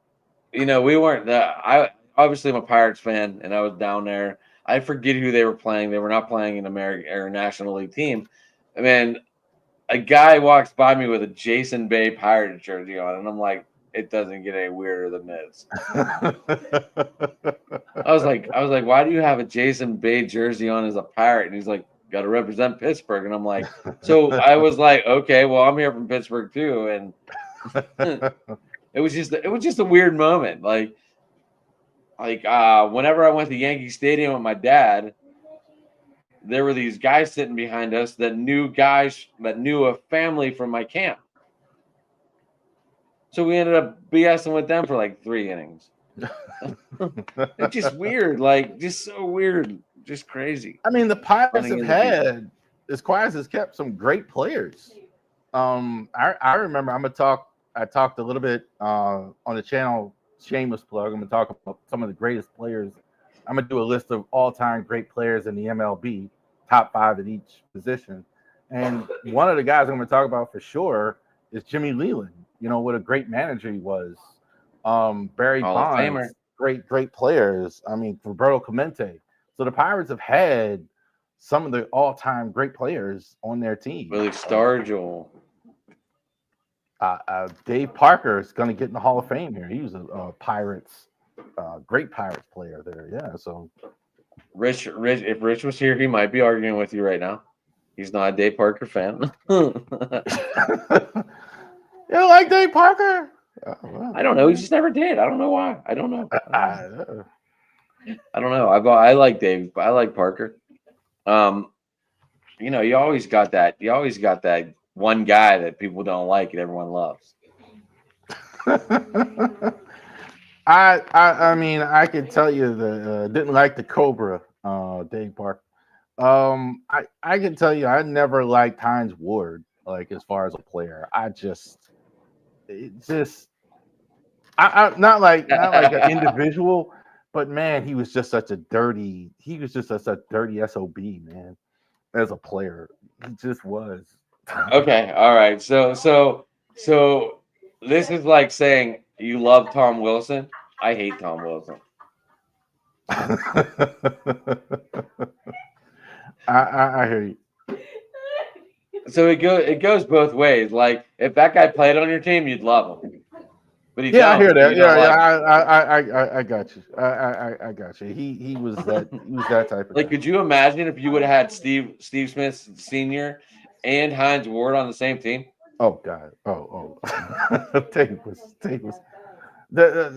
we weren't that. I obviously I'm a Pirates fan, and I was down there. I forget who they were playing. They were not playing an American or National League team. I mean, a guy walks by me with a Jason Bay Pirates jersey on, and I'm like, it doesn't get any weirder than this. I was like, why do you have a Jason Bay jersey on as a Pirate? And he's like, got to represent Pittsburgh. And I'm like, so I was like, okay, well, I'm here from Pittsburgh too, and it was just a weird moment. Whenever I went to Yankee Stadium with my dad, there were these guys sitting behind us that knew a family from my camp. So we ended up BSing with them for like 3 innings. It's just weird, just so weird, just crazy. I mean, the Pirates Running have into people. had, as quiet as kept, some great players. I remember I talked a little bit on the channel, shameless plug. I'm gonna talk about some of the greatest players. I'm gonna do a list of all-time great players in the MLB, top 5 at each position. And one of the guys I'm gonna talk about for sure is Jimmy Leland. You know what a great manager he was. Barry Hall of Famer. Bonds, great players. I mean, Roberto Clemente. So the Pirates have had some of the all-time great players on their team. Willie Stargell. Dave Parker is going to get in the Hall of Fame here. He was a Pirates, great Pirates player there. Yeah. So Rich, if Rich was here, he might be arguing with you right now. He's not a Dave Parker fan. you don't like Dave Parker? Well, I don't know. He just never did. I don't know why. I don't know. I don't know. I like Dave. I like Parker. You always got that. You always got that one guy that people don't like and everyone loves. I mean, I can tell you that didn't like the Cobra, Dave Parker. I can tell you I never liked Hines Ward, like as far as a player. I not like an individual, but man, he was just such a dirty SOB, man. As a player, he just was. Okay, all right. So this is like saying you love Tom Wilson. I hate Tom Wilson. I hear you. So it goes both ways. Like if that guy played on your team, you'd love him. But he I hear that. You don't I got you. I got you. He was that type of like. guy. Could you imagine if you would have had Steve Smith Sr. and Hines Ward on the same team? Oh God. Oh. Tate was.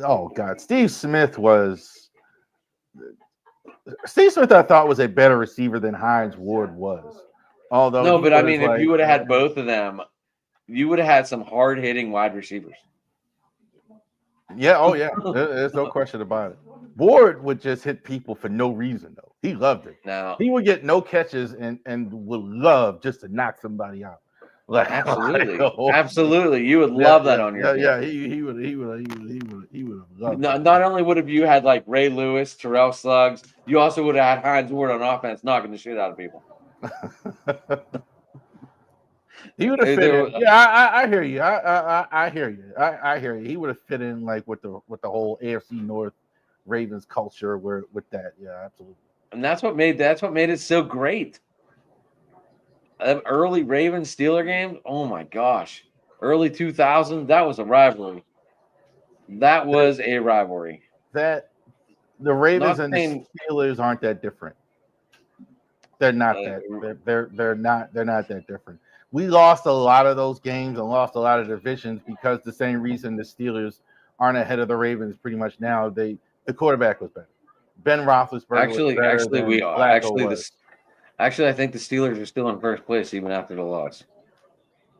Oh God. Steve Smith, I thought, was a better receiver than Hines Ward was. Although no, but I mean, like, if you would have had both of them, you would have had some hard hitting wide receivers. Yeah. Oh yeah. There's no question about it. Ward would just hit people for no reason though. He loved it. Now he would get no catches and would love just to knock somebody out. Like absolutely, you would love that on your team. Yeah, he would have loved it. Not only would have you had like Ray Lewis, Terrell Suggs, you also would have had Hines Ward on offense knocking the shit out of people. He would have fit in. Yeah, I hear you. I hear you. I hear you. He would have fit in like with the whole AFC North Ravens culture with that. Yeah, absolutely. And that's what made it so great. Early Ravens Steeler games. Oh my gosh. Early 2000s, that was a rivalry. That was a rivalry. That the Ravens and the Steelers aren't that different. They're not that. They're not that different. We lost a lot of those games and lost a lot of divisions because the same reason the Steelers aren't ahead of the Ravens pretty much now. The quarterback was better. Ben Roethlisberger. Actually, I think the Steelers are still in first place even after the loss.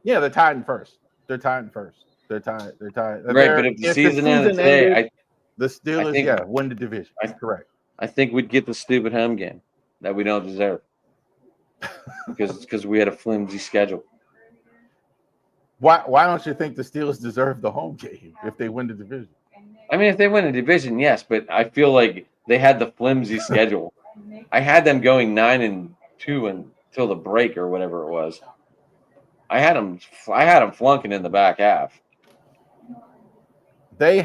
Yeah, they're tied in first. They're tied. Right, but if the season ended today, the Steelers, win the division. That's correct. I think we'd get the stupid home game that we don't deserve. because we had a flimsy schedule. Why don't you think the Steelers deserve the home game if they win the division? I mean, if they win the division, yes, but I feel like they had the flimsy schedule. I had them going 9-2 until the break or whatever it was. I had them flunking in the back half. They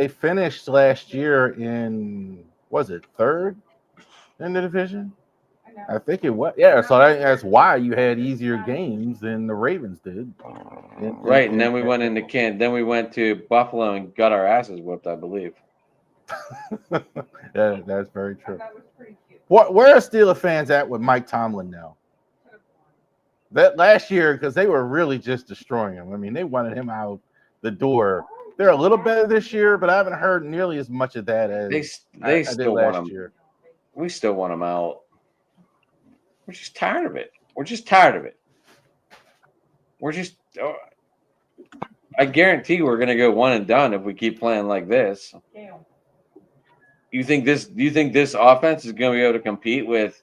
finished last year in, was it third in the division? I think it was. Yeah, so that's why you had easier games than the Ravens did. Right, and then we went into Then we went to Buffalo and got our asses whipped, I believe. That's very true. Where are Steelers fans at with Mike Tomlin now? That last year, because they were really just destroying him. I mean, they wanted him out the door. They're a little better this year, but I haven't heard nearly as much of that as they still want last him. year. We still want him out. We're just tired of it. We're just tired of it. We're just. I guarantee we're going to go one and done if we keep playing like this. You think this offense is going to be able to compete with?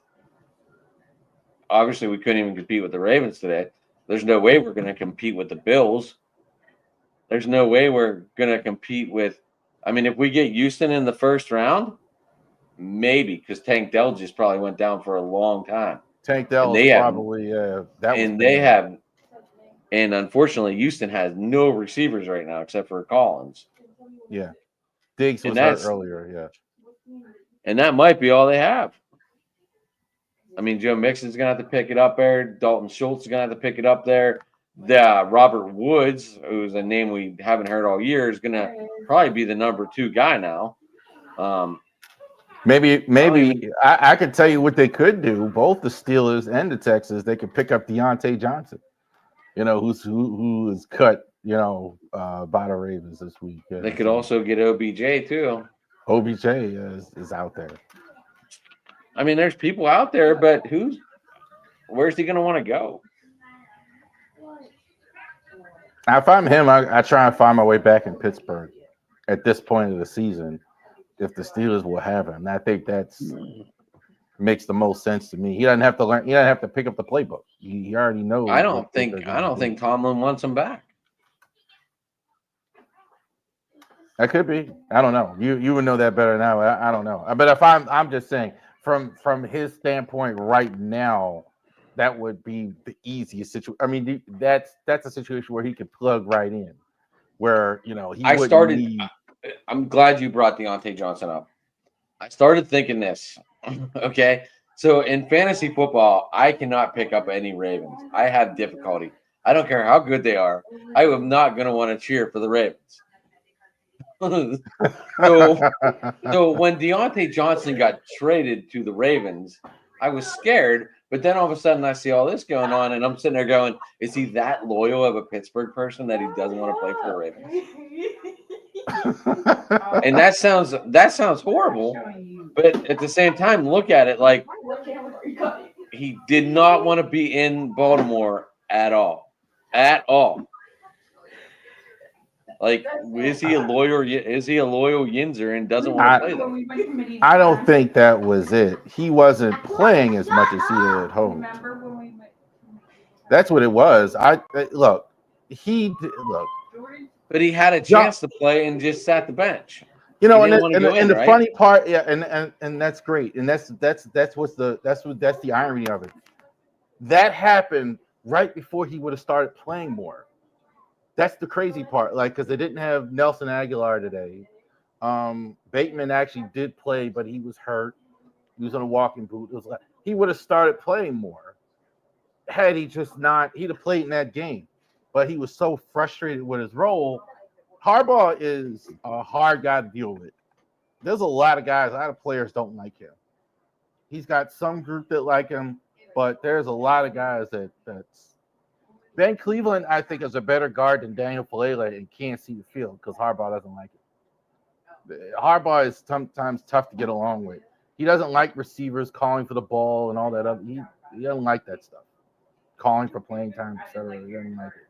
Obviously, we couldn't even compete with the Ravens today. There's no way we're going to compete with the Bills. There's no way we're going to compete with. I mean, if we get Houston in the first round, maybe, because Tank Dell just probably went down for a long time. Tank Dell probably and unfortunately, Houston has no receivers right now except for Collins. Yeah, Diggs was hurt earlier. Yeah, and that might be all they have. I mean, Joe Mixon's gonna have to pick it up there. Dalton Schultz is gonna have to pick it up there. Robert Woods, who's a name we haven't heard all year, is gonna probably be the number 2 guy now. Maybe I could tell you what they could do. Both the Steelers and the Texans, they could pick up Deontay Johnson. Who is cut, by the Ravens this week. They could also get OBJ too. OBJ is out there. I mean, there's people out there, but where's he going to want to go? If I'm him, I try and find my way back in Pittsburgh at this point of the season, if the Steelers will have him. And I think that's makes the most sense to me. He doesn't have to learn. He doesn't have to pick up the playbook. He already knows. I don't think Tomlin wants him back. That could be. I don't know. You would know that better now. I don't know. But if I'm just saying from his standpoint right now, that would be the easiest situation. I mean, that's a situation where he could plug right in. Where I'm glad you brought Deontay Johnson up. I started thinking this. Okay, so in fantasy football, I cannot pick up any Ravens. I have difficulty. I don't care how good they are. I am not going to want to cheer for the Ravens. So when Deontay Johnson got traded to the Ravens, I was scared. But then all of a sudden, I see all this going on, and I'm sitting there going, "Is he that loyal of a Pittsburgh person that he doesn't want to play for the Ravens?" And that sounds horrible, but at the same time, look at it like he did not want to be in Baltimore at all. Like, is he a loyal Yinzer and doesn't want to play there? I don't think that was it. He wasn't playing as much as he did at home. That's what it was. But he had a chance to play and just sat the bench. And the funny part, and that's great, and that's the irony of it. That happened right before he would have started playing more. That's the crazy part, because they didn't have Nelson Aguilar today. Bateman actually did play, but he was hurt. He was on a walking boot. It was like he would have started playing more had he just not. He'd have played in that game. But he was so frustrated with his role. Harbaugh is a hard guy to deal with. There's a lot of players don't like him. He's got some group that like him, but there's a lot of guys that's Ben Cleveland, I think, is a better guard than Daniel Falele and can't see the field because Harbaugh doesn't like it. Harbaugh is sometimes tough to get along with. He doesn't like receivers calling for the ball and all that other. He doesn't like that stuff. Calling for playing time, etc. He doesn't like it.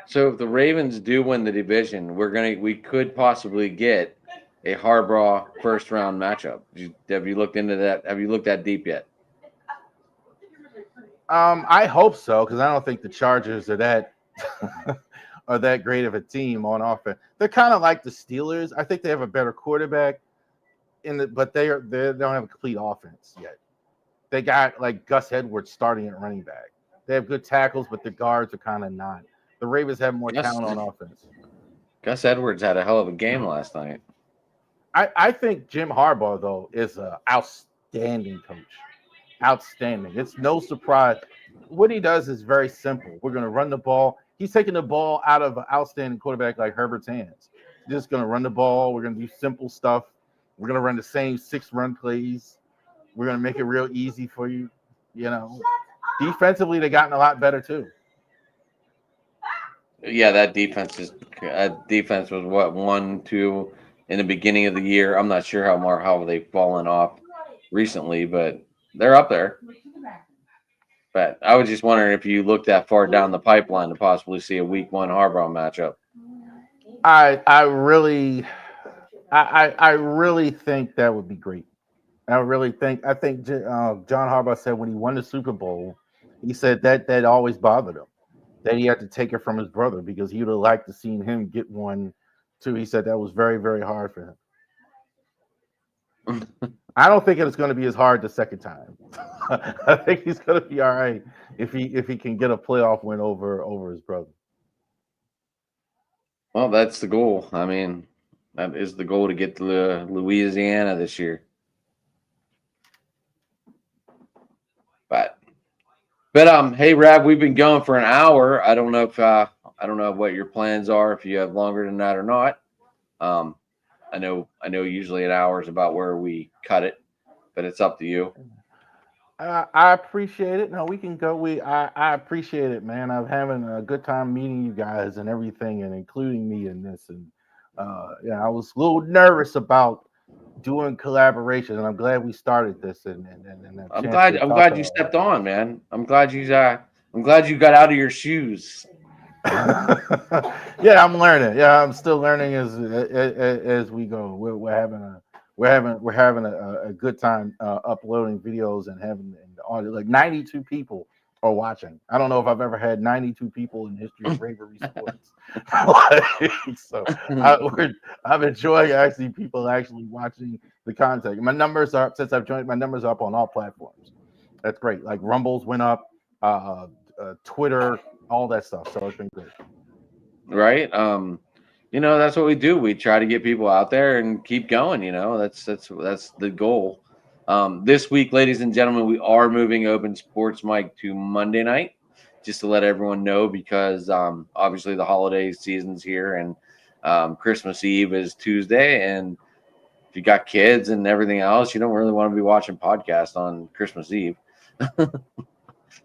So if the Ravens do win the division, we could possibly get a Harbaugh first round matchup. Have you looked into that? Have you looked that deep yet? I hope so, because I don't think the Chargers are that great of a team on offense. They're kind of like the Steelers. I think they have a better quarterback, but they don't have a complete offense yet. They got like Gus Edwards starting at running back. They have good tackles, but the guards are kind of not. The Ravens have more Yes. talent on offense. Gus Edwards had a hell of a game last night. I think Jim Harbaugh, though, is an outstanding coach. Outstanding. It's no surprise. What he does is very simple. We're going to run the ball. He's taking the ball out of an outstanding quarterback like Herbert's hands. Just going to run the ball. We're going to do simple stuff. We're going to run the same 6 run plays. We're going to make it real easy for you. You know, defensively, they've gotten a lot better too. Yeah, that defense was what 1-2 in the beginning of the year. I'm not sure how they've fallen off recently, but they're up there. But I was just wondering if you looked that far down the pipeline to possibly see a Week 1 Harbaugh matchup. I really think that would be great. I think John Harbaugh said when he won the Super Bowl, he said that always bothered him, that he had to take it from his brother because he would have liked to seen him get one too. He said that was very, very hard for him. I don't think it's going to be as hard the second time. I think he's going to be all right if he can get a playoff win over his brother. Well, that's the goal. I mean, that is the goal to get to Louisiana this year. But hey, Rab, we've been going for an hour. I don't know what your plans are, if you have longer than that or not. I know usually an hour is about where we cut it, but it's up to you. I appreciate it. No, we can go. I appreciate it, man. I'm having a good time meeting you guys and everything, and including me in this. And I was a little nervous about doing collaboration, and I'm glad we started this. And I'm glad you stepped on, man. I'm glad you got out of your shoes. Yeah, I'm learning. Yeah, I'm still learning as we go. We're having a good time uploading videos and having the audio. Like 92 people are watching. I don't know if I've ever had 92 people in the history of Ravery Sports. So I'm enjoying actually people actually watching the content. My numbers are since I've joined. My numbers are up on all platforms. That's great. Like Rumbles went up, Twitter, all that stuff. So it's been great. Right. That's what we do. We try to get people out there and keep going. That's the goal. This week, ladies and gentlemen, we are moving Open Sports Mike to Monday night, just to let everyone know, because obviously the holiday season's here, and Christmas Eve is Tuesday, and if you got kids and everything else, you don't really want to be watching podcasts on Christmas Eve.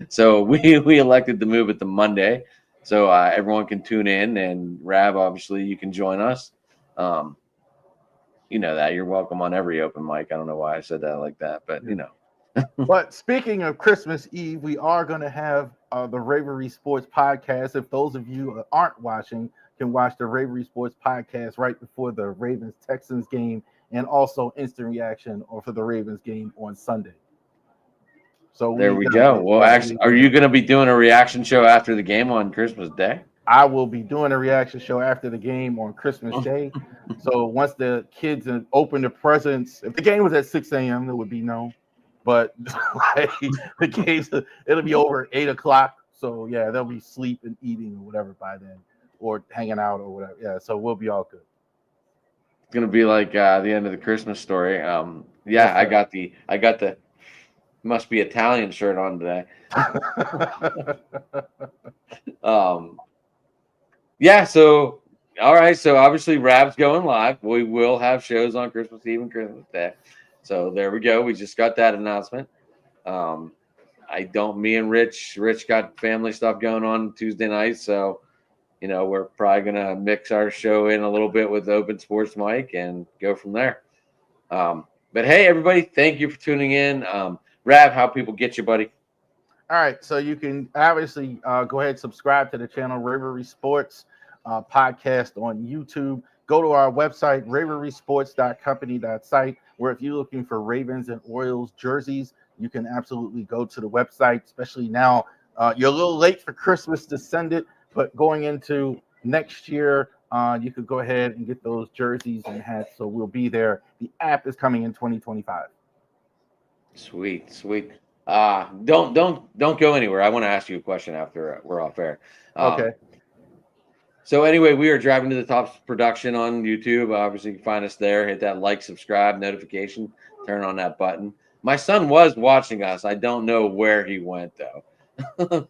So we elected to move it to Monday, so everyone can tune in. And Rab, obviously, you can join us. You know that you're welcome on every open mic. I don't know why I said that like that, but But speaking of Christmas Eve, we are going to have the Ravery Sports podcast. If those of you who aren't watching can watch the Ravery Sports podcast right before the Ravens Texans game, and also instant reaction or for the Ravens game on Sunday. So there we go. Well, actually, are you going to be doing a reaction show after the game on Christmas Day? I will be doing a reaction show after the game on Christmas Day. So once the kids open the presents, if the game was at 6 a.m., it would be no. But the games, it'll be over at 8 o'clock. So yeah, they'll be sleep and eating or whatever by then, or hanging out or whatever. Yeah, so we'll be all good. It's gonna be like the end of the Christmas Story. Yeah, I got the must be Italian shirt on today. Yeah, so all right, so obviously Rab's going live. We will have shows on Christmas Eve and Christmas Day. So there we go. We just got that announcement. Me and Rich got family stuff going on Tuesday night, so we're probably gonna mix our show in a little bit with Open Sports Mike and go from there. But hey, everybody, thank you for tuning in. Rab, how people get you, buddy? All right, so you can obviously go ahead and subscribe to the channel Ravery Sports podcast on YouTube. Go to our website, raverysports.company.site, where if you're looking for Ravens and Orioles jerseys, you can absolutely go to the website, especially now. You're a little late for Christmas to send it, but going into next year, you could go ahead and get those jerseys and hats. So we'll be there. The app is coming in 2025. Sweet. Don't go anywhere. I want to ask you a question after we're off air. Okay. So anyway, we are driving to the top production on YouTube. Obviously, you can find us there. Hit that like, subscribe, notification, turn on that button. My son was watching us. I don't know where he went though.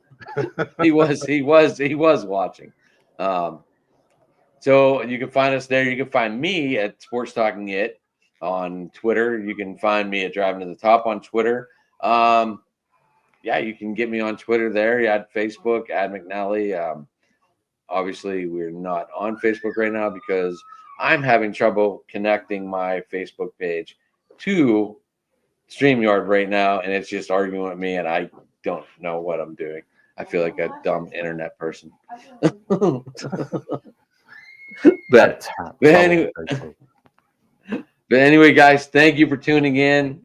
he was watching. So you can find us there. You can find me at Sports Talking It on Twitter. You can find me at Driving to the Top on Twitter. Yeah, you can get me on Twitter there. You add Facebook, add McNally. Obviously, we're not on Facebook right now because I'm having trouble connecting my Facebook page to StreamYard right now, and it's just arguing with me, and I don't know what I'm doing. I feel like a dumb internet person. but anyway, guys, thank you for tuning in.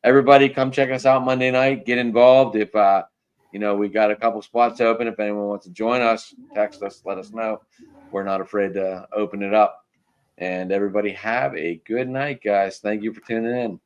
Everybody, come check us out Monday night. Get involved. If we got a couple spots open. If anyone wants to join us, text us, let us know. We're not afraid to open it up. And everybody have a good night, guys. Thank you for tuning in.